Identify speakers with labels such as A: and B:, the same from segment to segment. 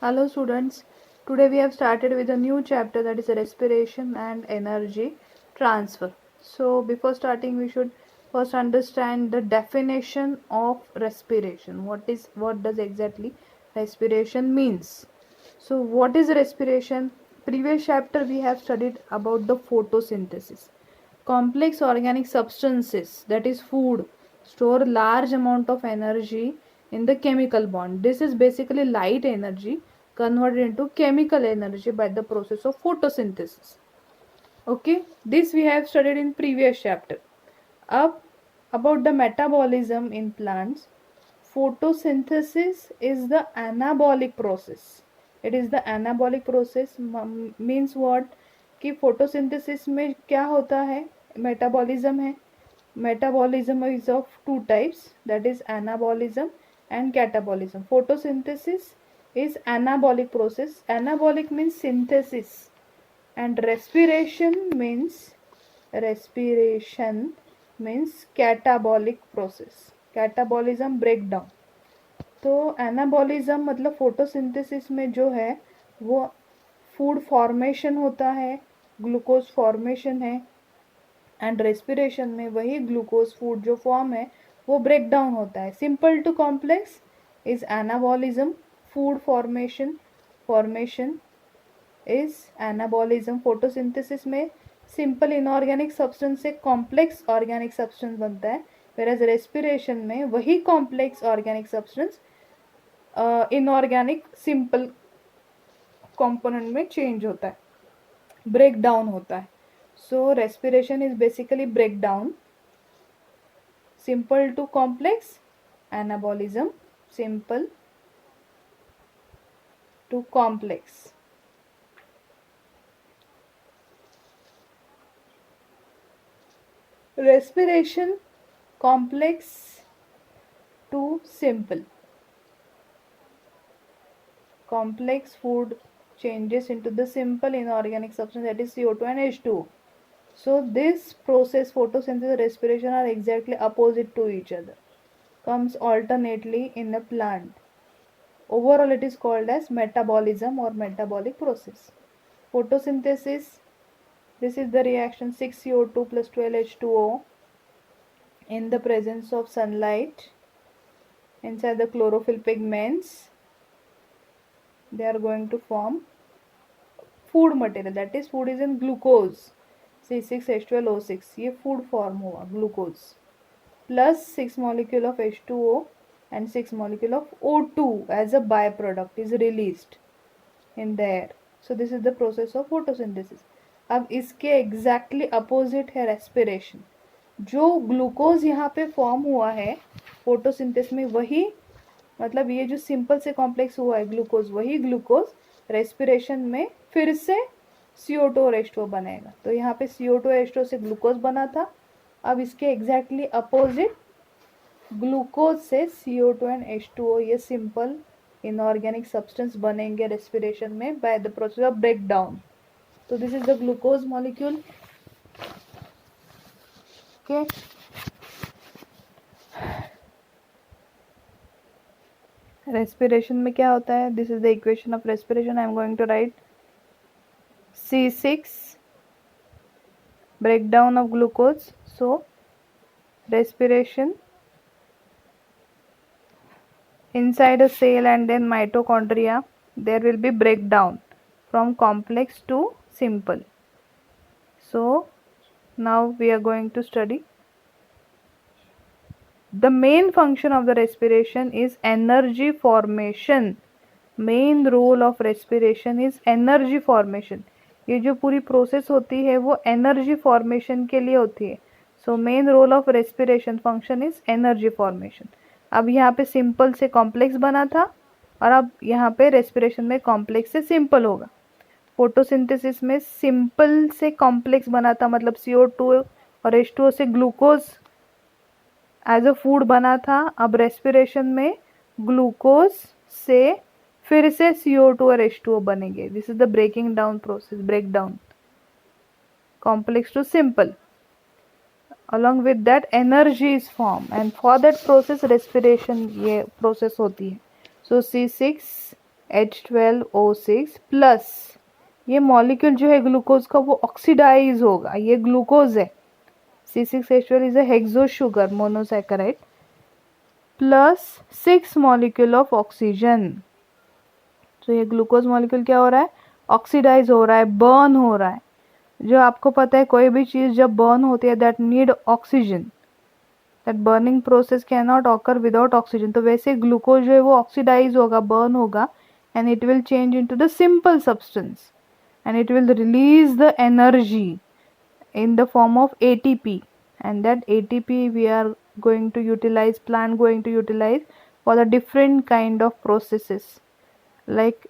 A: Hello students, today we have started with a new chapter, that is respiration and energy transfer. So before starting we should first understand the definition of respiration. What does exactly respiration means? So what is respiration? Previous chapter we have studied about the photosynthesis. Complex organic substances, that is food, store large amount of energy in the chemical bond. This is basically light energy converted into chemical energy by the process of photosynthesis. Okay, this we have studied in previous chapter. Up about the metabolism in plants. Photosynthesis is the anabolic process. It is the anabolic process means what कि photosynthesis में क्या होता है, metabolism है. Metabolism is of two types, that is anabolism and catabolism. Photosynthesis is anabolic process. Anabolic means synthesis and respiration means catabolic process. Catabolism breakdown. तो anabolism मतलब photosynthesis में जो है वो फूड फॉर्मेशन होता है, ग्लूकोज फॉर्मेशन है, एंड रेस्पिरेशन में वही ग्लूकोज फूड जो फॉर्म है वो ब्रेक डाउन होता है. Simple to complex is anabolism, food formation is anabolism. Photosynthesis में सिंपल इनऑर्गेनिक सब्सटेंस से कॉम्प्लेक्स ऑर्गेनिक सब्सटेंस बनता है, whereas रेस्पिरेशन में वही complex organic substance inorganic simple component में चेंज होता है, ब्रेक डाउन होता है. So respiration is basically break down. Simple to complex anabolism, simple to complex. Respiration, complex to simple. Complex food changes into the simple inorganic substance, that is CO2 and H2O. So this process, photosynthesis, respiration, are exactly opposite to each other, comes alternately in a plant. Overall it is called as metabolism or metabolic process. Photosynthesis, this is the reaction 6CO2 plus 12H2O in the presence of sunlight inside the chlorophyll pigments. They are going to form food material, that is food is in glucose, C6H12O6. ये food form हुआ glucose plus 6 molecule of H2O and 6 molecule of O2 as a byproduct is released in the air. So this is the process of photosynthesis. अब इसके exactly opposite है respiration. जो glucose यहाँ पे form हुआ है photosynthesis में, वही मतलब ये जो सिंपल से कॉम्प्लेक्स हुआ है ग्लूकोज, वही ग्लूकोज रेस्पिरेशन में फिर से CO2 और H2O बनेगा. तो यहाँ पे CO2 H2O से ग्लूकोज बना था, अब इसके एग्जैक्टली अपोजिट ग्लूकोज से CO2 एंड H2O ये सिंपल इनऑर्गेनिक सब्सटेंस बनेंगे रेस्पिरेशन में by the process of break down. तो this is the glucose molecule. Okay, respiration में क्या होता है, this is the equation of respiration. I am going to write C6 breakdown of glucose. So respiration inside a cell and then mitochondria, there will be breakdown from complex to simple. So now we are going to study the main function of the respiration is energy formation. Main role of respiration is energy formation. ये जो पूरी process होती है वो energy formation के लिए होती है. So main role of respiration function is energy formation. अब यहाँ पे सिंपल से कॉम्प्लेक्स बना था और अब यहाँ पे रेस्पिरेशन में कॉम्प्लेक्स से सिंपल होगा. फोटोसिंथेसिस में सिंपल से कॉम्प्लेक्स बना था, मतलब CO2 और H2O से ग्लूकोज एज अ फूड बना था. अब रेस्पिरेशन में ग्लूकोज से फिर से CO2 और H2O बनेंगे. This is the breaking down process, break down complex to simple. along with that energy is formed and for that process respiration ये process होती है. So C6 H12O6 प्लस ये मॉलिक्यूल जो है ग्लूकोज का वो ऑक्सीडाइज होगा, ये ग्लूकोज है, C6H12 is a hexo sugar monosaccharide plus 6 molecule of oxygen. तो ये ग्लूकोज मॉलिक्यूल क्या हो रहा है, ऑक्सीडाइज हो रहा है, बर्न हो रहा है। जो आपको पता है कोई भी चीज़ जब बर्न होती है that need oxygen, that burning process can not occur without oxygen. तो वैसे ग्लूकोज जो है वो ऑक्सीडाइज होगा, बर्न होगा, and it will change into the simple substance and it will release the energy in the form of ATP, and that ATP we are going to utilize, plant going to utilize for the different kind of processes like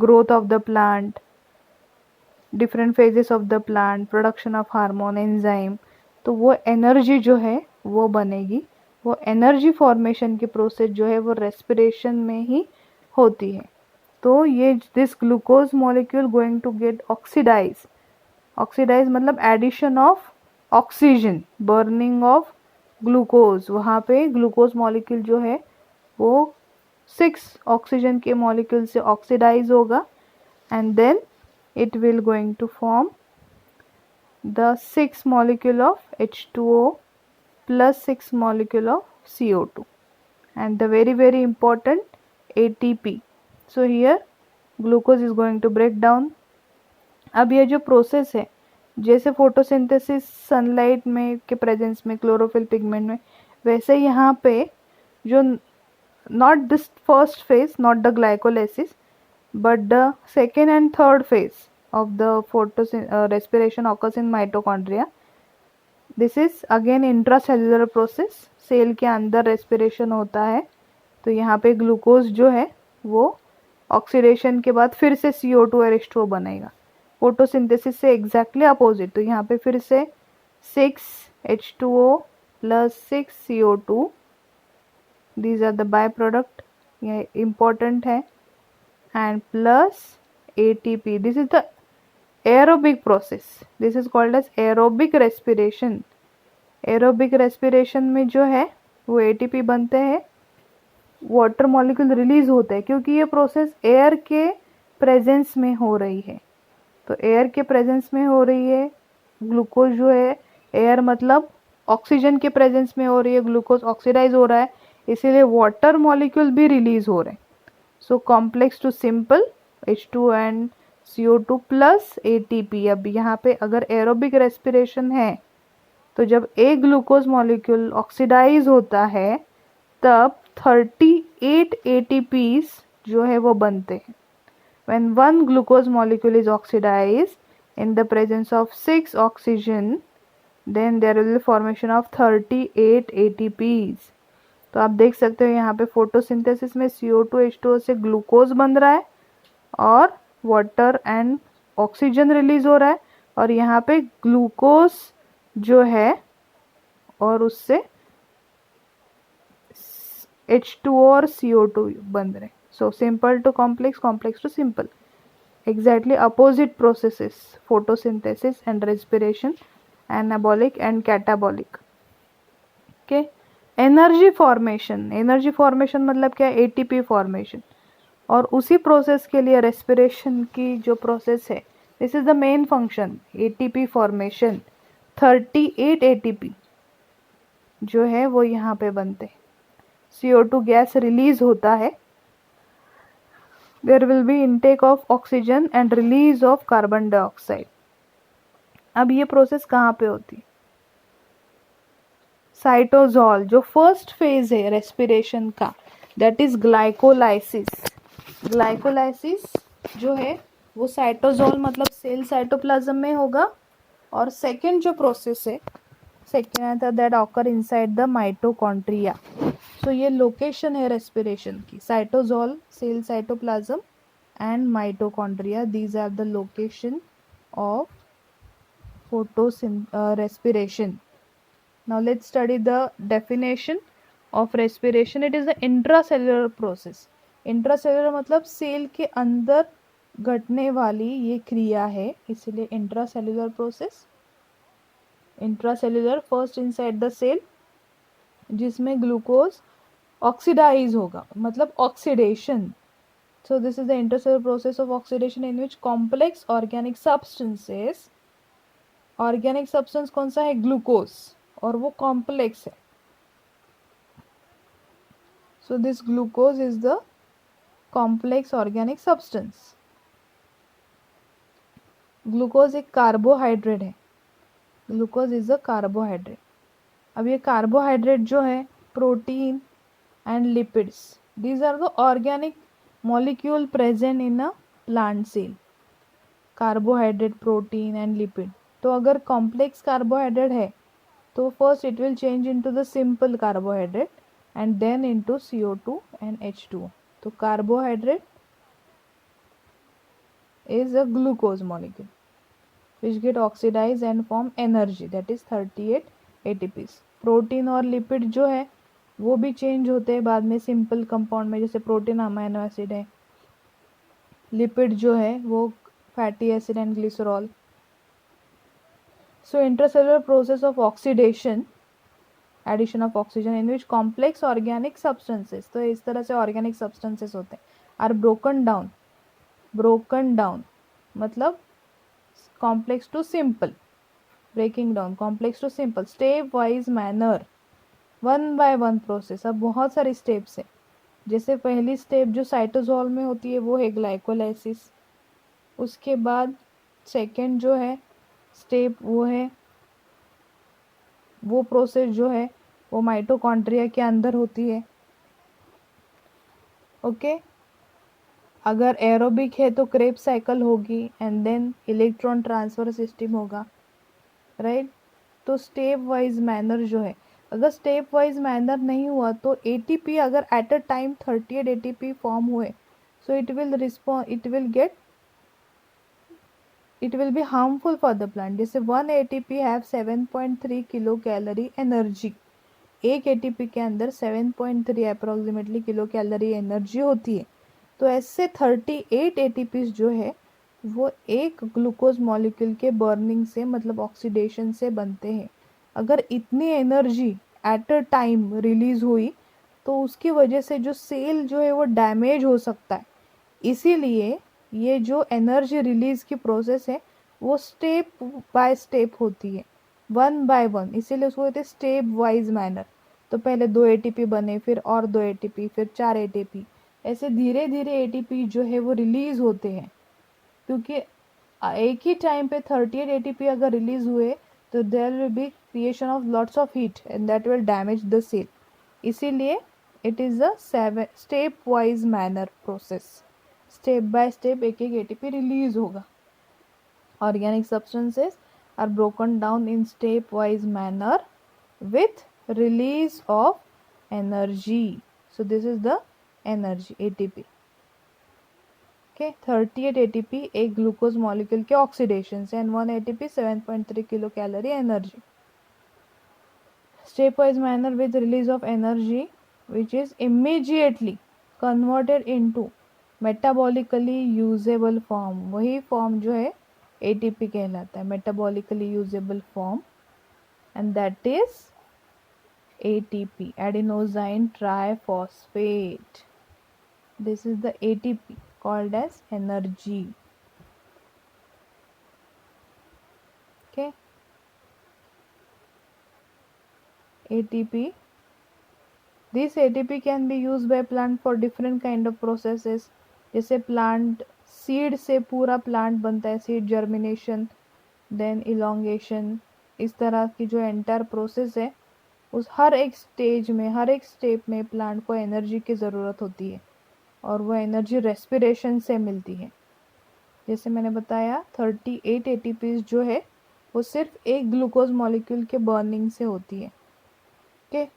A: growth of the plant, different phases of the plant, production of hormone, enzyme। तो वो energy जो है वो बनेगी, वो energy formation की process जो है वो रेस्पिरेशन में ही होती है। तो ये this glucose molecule going to get oxidize, oxidize मतलब addition of oxygen, burning of glucose, वहाँ पे ग्लूकोज मॉलिक्यूल जो है वो 6 ऑक्सीजन के मॉलिक्यूल से ऑक्सीडाइज होगा, and then it will going to form the 6 molecule of H2O plus 6 molecule of CO2 and the very important ATP। so here glucose is going to break down। अब ये जो process है, जैसे photosynthesis sunlight में के presence में chlorophyll pigment में, वैसे यहाँ पे जो not this first phase, not the glycolysis but the second and third phase of the respiration occurs in mitochondria। this is again intracellular process, cell के अंदर रेस्पिरेशन होता है। तो यहाँ पे ग्लूकोज जो है वो ऑक्सीडेशन के बाद फिर से CO2 और H2O बनेगा, फोटोसिंथेसिस से एग्जैक्टली अपोजिट। तो यहाँ पे फिर से 6H2O plus 6CO2, these are the by product, ये इम्पोर्टेंट है, and plus ATP। this is the aerobic process, this is called as aerobic respiration। aerobic respiration में जो है वो ATP बनते हैं, वाटर मॉलिक्यूल रिलीज होते हैं, क्योंकि ये प्रोसेस एयर के प्रेजेंस में हो रही है। तो एयर के प्रेजेंस में हो रही है, ग्लूकोज जो है, एयर मतलब ऑक्सीजन के प्रेजेंस में हो रही है, ग्लूकोज ऑक्सीडाइज हो रहा है, इसीलिए वाटर मॉलिक्यूल भी रिलीज हो रहे हैं। So complex to simple H2 and CO2 plus ATP। अब यहाँ पे अगर एरोबिक रेस्पिरेशन है तो जब एक ग्लूकोज मॉलिक्यूल ऑक्सीडाइज होता है तब 38 ATPs जो है वो बनते हैं। when one glucose molecule is oxidized in the presence of 6 oxygen, then there will be formation of 38 ATPs। तो आप देख सकते हो यहाँ पे फोटोसिंथेसिस में CO2 H2O से ग्लूकोज बन रहा है और वाटर एंड ऑक्सीजन रिलीज हो रहा है, और यहाँ पे ग्लूकोज जो है और उससे H2O और CO2 बन रहे हैं। So simple to complex, complex to simple, exactly opposite processes, photosynthesis and respiration, anabolic and catabolic। okay, energy formation, energy formation मतलब क्या है, ATP फॉर्मेशन, और उसी प्रोसेस के लिए रेस्पिरेशन की जो प्रोसेस है, this is the main function, ATP formation. 38 ATP जो है वो यहाँ पे बनते हैं, CO2 गैस रिलीज होता है, there will be intake of oxygen and release of carbon dioxide. अब ये प्रोसेस कहाँ पे होती है, साइटोजॉल, जो फर्स्ट फेज है रेस्पिरेशन का, दैट इज ग्लाइकोलाइसिस। ग्लाइकोलाइसिस जो है वो साइटोजॉल मतलब सेल साइटोप्लाज्म में होगा, और सेकेंड जो प्रोसेस है, second that occur inside the mitochondria. तो ये लोकेशन है रेस्पिरेशन की, cytosol, cell cytoplasm and mitochondria, these are the location of respiration। Now let's study the definition of respiration। it is the intracellular process। intracellular मतलब cell के अंदर घटने वाली ये क्रिया है, इसलिए intracellular process। intracellular first inside the cell, जिसमें ग्लूकोज ऑक्सीडाइज होगा, मतलब oxidation, So this is the intercellular process of oxidation in which complex organic substances, organic substance कौन सा है, ग्लूकोज, और वो कॉम्प्लेक्स है. So this glucose is the complex organic substance. Glucose एक कार्बोहाइड्रेट है. Glucose is a carbohydrate. अब ये कार्बोहाइड्रेट जो है protein and lipids, these are the organic molecule present in a plant cell. Carbohydrate, protein and lipid. तो अगर complex carbohydrate है तो first it will change into the simple carbohydrate and then into CO2 and H2O. तो carbohydrate is a glucose molecule which get oxidized and form energy, that is 38 ATPs. Protein और lipid जो है वो भी change होते हैं बाद में सिंपल कंपाउंड में, जैसे प्रोटीन अमाइनो एसिड है, लिपिड जो है वो fatty acid and glycerol. So intercellular process of oxidation, addition of oxygen in which complex organic substances, तो इस तरह से ऑर्गेनिक सब्सटेंसेस होते हैं, are broken down. Broken down मतलब complex to simple, breaking down complex to simple, step wise manner, one by one process. अब बहुत सारी स्टेप्स है. जैसे पहली स्टेप जो साइटोसोल में होती है वो है ग्लाइकोलाइसिस. उसके बाद सेकेंड जो है स्टेप वो है, वो प्रोसेस जो है वो माइटोकॉन्ड्रिया के अंदर होती है. ओके. अगर एरोबिक है तो क्रेब्स साइकिल होगी and then electron transfer system होगा, राइट. तो स्टेप वाइज मैनर जो है, अगर स्टेप वाइज मैनर नहीं हुआ तो ATP अगर at a time 38 ATP form हुए, so it will respond, it will be harmful for the plant. जैसे 1 ATP have 7.3 kilo calorie energy. एक ATP के अंदर 7.3 अप्रोक्सीमेटली किलो कैलोरी एनर्जी होती है. तो ऐसे 38 ATPs जो है वो एक ग्लूकोज मॉलिक्यूल के बर्निंग से, मतलब ऑक्सीडेशन से बनते हैं. अगर इतनी energy at a time release हुई तो उसकी वजह से जो सेल जो है वो डैमेज हो सकता है. इसीलिए ये जो एनर्जी रिलीज की प्रोसेस है वो स्टेप बाय स्टेप होती है, वन बाय वन. इसीलिए उसको कहते हैं स्टेप वाइज मैनर. तो पहले 2 ATP बने, फिर और 2 ATP, फिर 4 ATP, ऐसे धीरे धीरे ATP जो है वो रिलीज होते हैं. क्योंकि एक ही टाइम पे 38 ATP अगर रिलीज हुए तो there will be creation of lots of heat and that will damage the cell. इसीलिए it is a step wise manner process. Step by step एक एक ATP रिलीज होगा. Organic substances are broken down in step wise manner with release of energy. So this is the energy ATP. Okay, 38 ATP एक glucose molecule के oxidation से, and 1 ATP 7.3 kilo calorie energy. Step wise manner with release of energy which is immediately converted into metabolically usable form. वही form जो है ATP कहलाता है, metabolically usable form, and that is ATP, adenosine triphosphate. This is the ATP called as energy. Okay, ATP. This ATP can be used by plant for different kind of processes. जैसे plant seed से पूरा plant बनता है, seed germination, then elongation, इस तरह की जो entire process है उस हर एक स्टेज में, हर एक स्टेप में प्लांट को एनर्जी की ज़रूरत होती है, और वो एनर्जी रेस्पिरेशन से मिलती है. जैसे मैंने बताया 38 ATPs जो है वो सिर्फ एक ग्लूकोज मॉलिक्यूल के बर्निंग से होती है. Okay.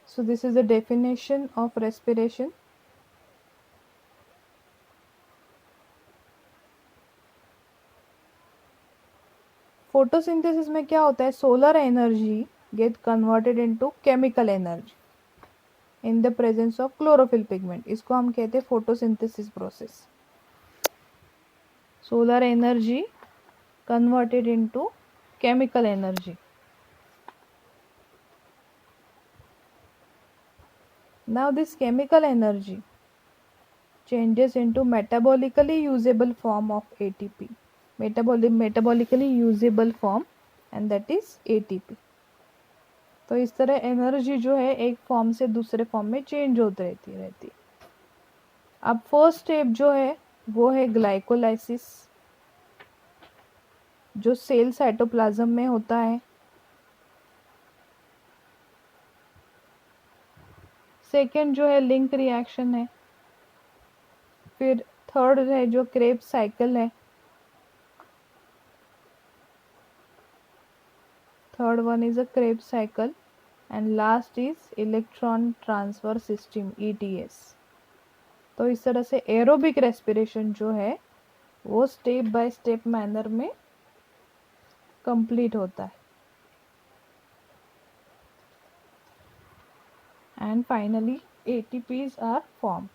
A: So this is the definition of respiration. Photosynthesis में क्या होता है, solar energy get converted into chemical energy in the presence of chlorophyll pigment. इसको हम कहते हैं photosynthesis process. Solar energy converted into chemical energy. Now this chemical energy changes into metabolically usable form of ATP. Metabolically usable form, and that is ATP. तो इस तरह energy जो है एक फॉर्म से दूसरे फॉर्म में चेंज होती रहती। अब फर्स्ट स्टेप जो है वो है ग्लाइकोलाइसिस, जो सेल साइटोप्लाज्म में होता है। सेकेंड जो है लिंक रिएक्शन है। फिर थर्ड है जो क्रेब्स साइकिल है। Third one is a Krebs cycle and last is electron transfer system, ETS। तो इस तरह से एरोबिक रेस्पिरेशन जो है वो स्टेप बाय स्टेप मैनर में कंप्लीट होता है। And finally ATPs are form.